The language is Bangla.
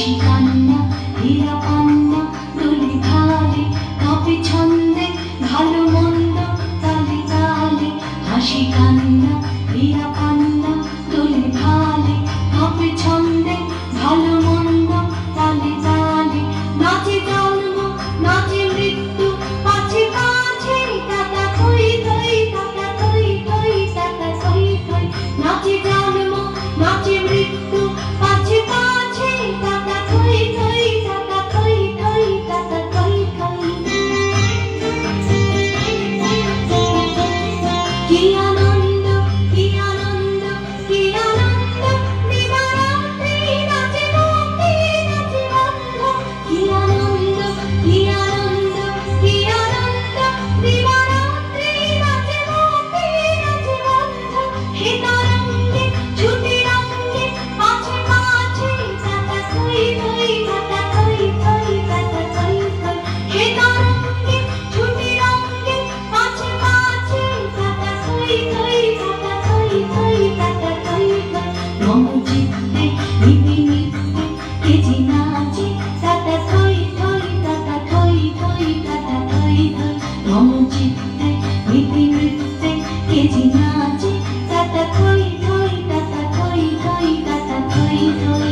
হাসি কান্না হীরা পান্না দোলে ধারে কাঁপে ছন্দে ভালো মন্দ তালে তালে হাসি কান্না হীরা পান্না দোলে ধারে কাঁপে ছন্দে ভালো মন্দ তালে তালে নাচে জন্ম নাচে মৃত্যু পাছে পাছে টাটা থই থই টাটা থই থই টাটা থই থই নাচে জন্ম নাচে মৃত্যু পাছে পাছে টাটা থই থই টাটা থই থই টাটা থই থই কি আনন্দ কি আনন্দ কি আনন্দ দিবারাত্রি নাচে মুক্তি নাচে বন্ধ কি আনন্দ কি আনন্দ কি আনন্দ দিবারাত্রি নাচে মুক্তি নাচে বন্ধ হে তরঙ্গে ছুটে রঙ্গে পাছে পাছে টাটা থই থই টাটা থই থই টাটা থই থই হে তরঙ্গে ছুটে রঙ্গে পাছে পাছে টাটা থই থই টাটা থই থই টাটা থই থই মম চিত্তে নিতে নিতে কে যে নাচে টাটা থই থই টাটা থই থই টাটা থই থই মম চিত্তে নিতে নিতে কে যে নাচে টাটা থই থই টাটা থই থই টাটা থই থই।